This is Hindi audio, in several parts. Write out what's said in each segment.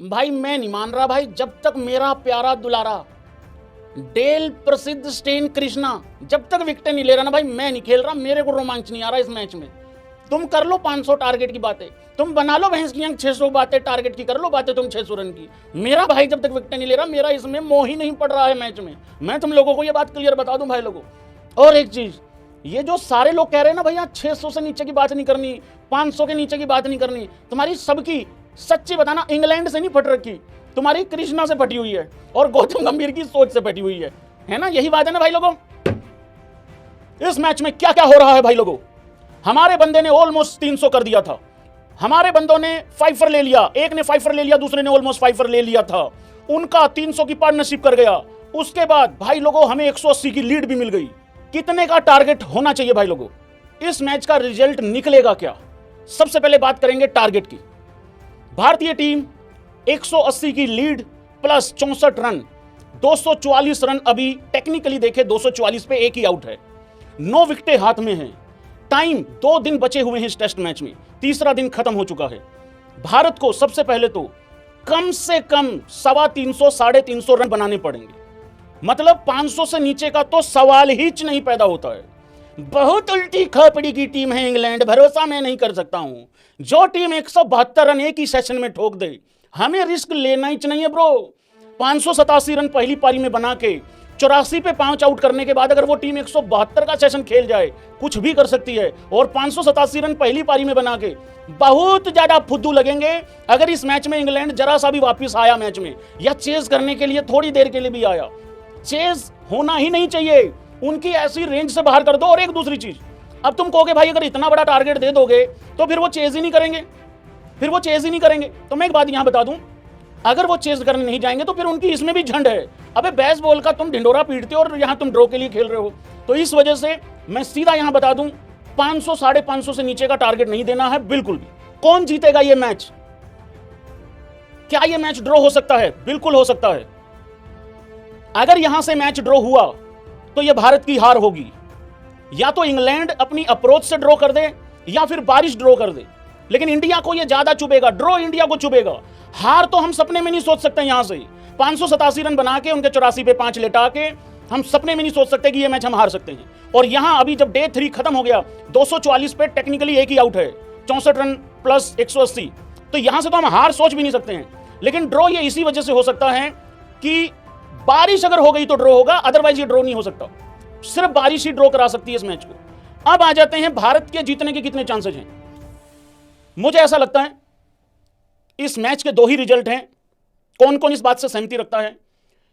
भाई मैं नहीं मान रहा भाई, जब तक मेरा प्यारा दुलारा डेल प्रसिद्ध स्टेन कृष्णा जब तक विकेट नहीं ले रहा ना भाई, मैं नहीं खेल रहा। मेरे को रोमांच नहीं आ रहा इस मैच में। तुम कर लो 500 टारगेट की बातें, तुम बना लो भैंस की 600 बातें टारगेट की, कर लो बातें तुम 600 रन की। मेरा भाई जब तक विकेट नहीं ले रहा, मेरा इसमें मोह ही नहीं पड़ रहा है मैच में। मैं तुम लोगों को ये बात क्लियर बता दूं भाई लोगों। और एक चीज, ये जो सारे लोग कह रहे हैं ना भैया 600 से नीचे की बात नहीं करनी, 500 के नीचे की बात नहीं करनी, तुम्हारी सबकी सच्ची बताना इंग्लैंड से नहीं फट रखी, तुम्हारी कृष्णा से फटी हुई है और गौतम गंभीर की सोच से फटी हुई है ना? यही बात है ना भाई लोगों। इस मैच में क्या क्या हो रहा है भाई लोगों। हमारे बंदे ने ऑलमोस्ट 300 कर दिया था, हमारे बंदों ने 5 ले लिया, एक ने 5 ले लिया, दूसरे ने ऑलमोस्ट 5 ले लिया था, उनका 300 की पार्टनरशिप कर गया। उसके बाद भाई लोगों हमें 180 की लीड भी मिल गई। कितने का टारगेट होना चाहिए भाई लोगों? इस मैच का रिजल्ट निकलेगा क्या? सबसे पहले बात करेंगे टारगेट की। भारतीय टीम 180 की लीड प्लस 64 रन, 244 रन। अभी टेक्निकली देखे 244 पे एक ही आउट है, 9 विकेटें हाथ में हैं। टाइम 2 दिन बचे हुए हैं इस टेस्ट मैच में, तीसरा दिन खत्म हो चुका है। भारत को सबसे पहले तो कम से कम 350 साढ़े 350 रन बनाने पड़ेंगे। मतलब 500 से नीचे का तो सवाल ही नहीं पैदा होता है। बहुत उल्टी खोपड़ी की टीम है इंग्लैंड, भरोसा मैं नहीं कर सकता हूं। जो टीम 172 रन एक ही सेशन में ठोक दे, हमें रिस्क लेना ही नहीं है ब्रो। 587 रन पहली पारी में बना के 84 पे 5 आउट करने के बाद अगर वो टीम 172 का सेशन खेल जाए, कुछ भी कर सकती है। और 587 रन पहली पारी में बना के बहुत ज्यादा फुद्दू लगेंगे अगर इस मैच में इंग्लैंड जरा सा भी वापस आया मैच में, या चेज करने के लिए थोड़ी देर के लिए भी आया। चेज होना ही नहीं चाहिए, उनकी ऐसी रेंज से बाहर कर दो। और एक दूसरी चीज, अब तुम कहोगे भाई अगर इतना बड़ा टारगेट दे दोगे तो फिर वो चेज ही नहीं करेंगे, फिर वो चेज ही नहीं करेंगे। तो मैं एक बात यहां बता दूं, अगर वो चेज करने नहीं जाएंगे तो फिर उनकी इसमें भी झंड है। अबे बेसबॉल का तुम ढिंडोरा पीटते हो और यहां तुम ड्रॉ के लिए खेल रहे हो। तो इस वजह से मैं सीधा यहां बता दूं, 500 साढ़े 500 से नीचे का टारगेट नहीं देना है बिल्कुल भी। कौन जीतेगा ये मैच? क्या ये मैच ड्रॉ हो सकता है? बिल्कुल हो सकता है। अगर यहां से मैच ड्रॉ हुआ तो यह भारत की हार होगी। या तो इंग्लैंड अपनी अप्रोच से ड्रॉ कर दे या फिर बारिश ड्रॉ कर दे, लेकिन इंडिया को यह ज्यादा चुभेगा, ड्रॉ इंडिया को चुभेगा। हार तो हम सपने में नहीं सोच सकते। यहां से 587 रन बना के उनके 84 पे 5 लेटा के हम सपने में नहीं सोच सकते कि यह मैच हम हार सकते हैं। और यहां अभी जब डे 3 खत्म हो गया, 244 पे टेक्निकली एक ही आउट है, 64 रन प्लस 180, तो यहां से तो हम हार सोच भी नहीं सकते हैं। लेकिन ड्रॉ ये इसी वजह से हो सकता है कि बारिश अगर हो गई तो ड्रॉ होगा, अदरवाइज ये ड्रॉ नहीं हो सकता। सिर्फ बारिश ही ड्रॉ करा सकती है इस मैच को। अब आ जाते हैं भारत के जीतने के कितने चांसेस हैं। मुझे ऐसा लगता है इस मैच के 2 ही रिजल्ट हैं। कौन कौन इस बात से सहमति रखता है?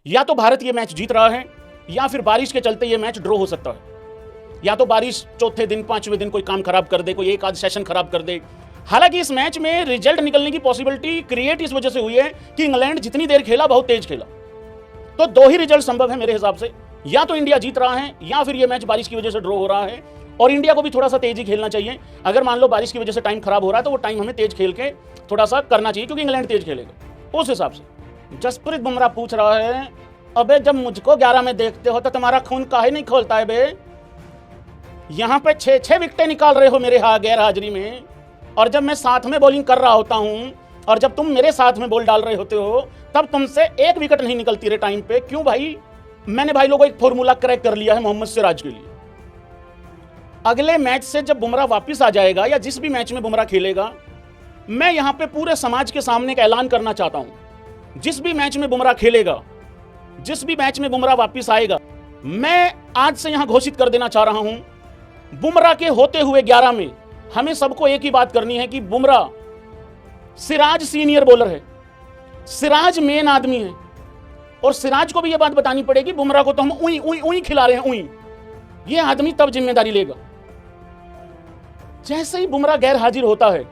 या तो भारत ये मैच जीत रहा है, या फिर बारिश के चलते ये मैच ड्रॉ हो सकता है। या तो बारिश चौथे दिन 5वें दिन कोई काम खराब कर दे, कोई एक आध सेशन खराब कर दे। हालांकि इस मैच में रिजल्ट निकलने की पॉसिबिलिटी क्रिएट इस वजह से हुई है कि इंग्लैंड जितनी देर खेला बहुत तेज खेला। तो 2 ही रिजल्ट संभव है मेरे हिसाब से, या तो इंडिया जीत रहा है या फिर यह मैच बारिश की वजह से ड्रॉ हो रहा है। और इंडिया को भी थोड़ा सा तेज ही खेलना चाहिए। अगर मान लो बारिश की वजह से टाइम खराब हो रहा है तो वो टाइम हमें तेज खेल के थोड़ा सा करना चाहिए, क्योंकि इंग्लैंड तेज खेलेगा उस हिसाब से। जसप्रीत बुमराह पूछ रहा है, अबे जब मुझको 11 में देखते हो तो तुम्हारा खून काहे नहीं खोलता है बे? यहाँ पे 6 विकेटें निकाल रहे हो मेरे गैर हाजिरी में, और जब मैं साथ में बॉलिंग कर रहा होता हूँ और जब तुम मेरे साथ में बॉल डाल रहे होते हो तब तुमसे 1 विकेट नहीं निकलती रे टाइम पे। क्यों भाई? मैंने भाई लोगों एक फॉर्मूला क्रैक कर लिया है मोहम्मद सिराज के लिए। अगले मैच से जब बुमराह वापस आ जाएगा या जिस भी मैच में बुमराह खेलेगा, मैं यहां पे पूरे समाज के सामने एक ऐलान करना चाहता हूं। जिस भी मैच में बुमराह खेलेगा, जिस भी मैच में बुमराह वापस आएगा, मैं आज से यहां घोषित कर देना चाह रहा हूं, बुमराह के होते हुए 11 में हमें सबको एक ही बात करनी है कि बुमराह, सिराज सीनियर बॉलर है, सिराज मेन आदमी है, और सिराज को भी यह बात बतानी पड़ेगी बुमराह को तो हम उई उई उई खिला रहे हैं, उई। यह आदमी तब जिम्मेदारी लेगा जैसे ही बुमराह गैर हाजिर होता है,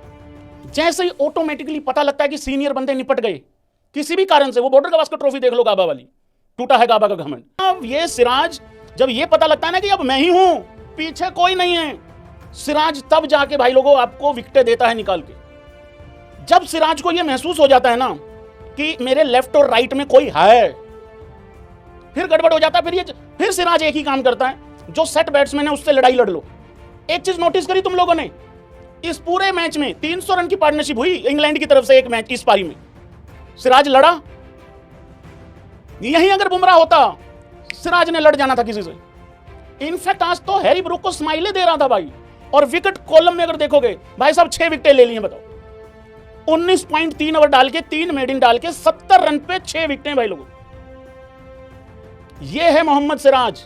जैसे ही ऑटोमेटिकली पता लगता है कि सीनियर बंदे निपट गए किसी भी कारण से। वो बॉर्डर गावस्कर ट्रॉफी देख लो, गाबा वाली, टूटा है गाबा का घमंड। अब ये सिराज जब ये पता लगता है ना कि अब मैं ही हूं, पीछे कोई नहीं है, सिराज तब जाके भाई लोगों आपको विकेटें देता है निकाल के। जब सिराज को ये महसूस हो जाता है ना कि मेरे लेफ्ट और राइट में कोई है, फिर गड़बड़ हो जाता है। फिर सिराज एक ही काम करता है, जो सेट बैट्समैन है उससे लड़ाई लड़ लो। एक चीज नोटिस करी तुम लोगों ने, इस पूरे मैच में 300 रन की पार्टनरशिप हुई इंग्लैंड की तरफ से एक मैच इस पारी में। सिराज लड़ा, यहीं अगर बुमराह होता सिराज ने लड़ जाना था किसी से। इनफैक्ट आज तो हैरी ब्रूक को स्माइले दे रहा था भाई। और विकेट कॉलम में अगर देखोगे भाई साहब 6 विकेटें ले ली हैं, बताओ 19.3 ओवर डाल के 3 मेडिन डाल के 70 रन पे 6 विकेटें भाई लोगों। ये है मोहम्मद सिराज।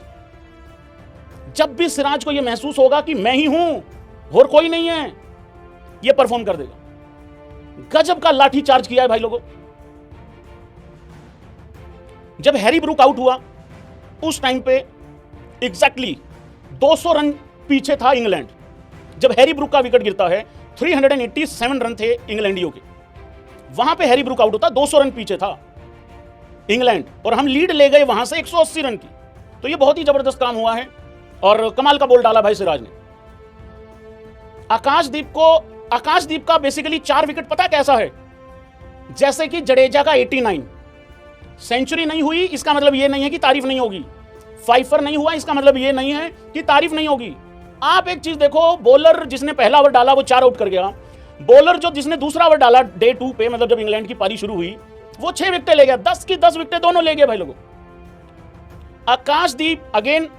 जब भी सिराज को यह महसूस होगा कि मैं ही हूं और कोई नहीं है, यह परफॉर्म कर देगा। गजब का लाठी चार्ज किया है भाई लोगों। जब हैरी ब्रूक आउट हुआ उस टाइम पे एग्जैक्टली 200 रन पीछे था इंग्लैंड। जब हैरी ब्रूक का विकेट गिरता है 387 रन थे इंग्लैंडियों के, वहां पे हैरी ब्रूक आउट होता 200 रन पीछे था इंग्लैंड, और हम लीड ले गए वहां से 180 रन की। तो ये बहुत ही जबरदस्त काम हुआ है और कमाल का बॉल डाला भाई सिराज ने। आकाशदीप का बेसिकली 4 विकेट पता कैसा है, जैसे कि जडेजा का 89। सेंचुरी नहीं हुई इसका मतलब ये नहीं है कि तारीफ नहीं होगी, फाइफर नहीं हुआ इसका मतलब ये नहीं है कि तारीफ नहीं होगी। आप एक चीज देखो, बॉलर जिसने पहला ओवर डाला वो 4 आउट कर गया, बॉलर जिसने दूसरा ओवर डाला डे 2 पे, मतलब जब इंग्लैंड की पारी शुरू हुई, वो 6 विकेटें ले गया, 10 की 10 विकेटें दोनों ले गए भाई लोगों। आकाशदीप अगेन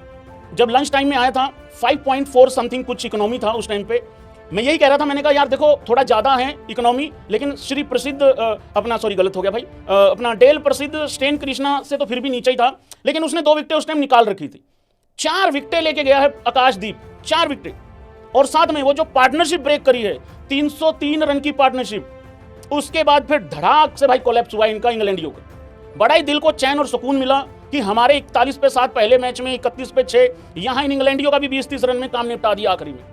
जब लंच टाइम में आया था 5.4 समथिंग कुछ इकोनॉमी था उस टाइम पे। मैं यही कह रहा था, मैंने कहा यार देखो थोड़ा ज्यादा है इकोनॉमी, लेकिन श्री प्रसिद्ध गलत हो गया भाई, अपना डेल प्रसिद्ध स्टेन कृष्णा से तो फिर भी नीचे ही था, लेकिन उसने 2 विकेटें उस टाइम निकाल रखी थी। 4 विकेटें लेके गया है आकाशदीप, 4 विकेटें, और साथ में वो जो पार्टनरशिप ब्रेक करी है 303 रन की पार्टनरशिप, उसके बाद फिर धड़ाक से भाई कोलैप्स हुआ इनका इंग्लैंडियों का। बड़ा ही दिल को चैन और सुकून मिला कि हमारे 41 पे 7 पहले मैच में, 31 पे 6, यहां इन इंग्लैंडियों का भी 20-30 रन में काम निपटा दिया आखिरी में।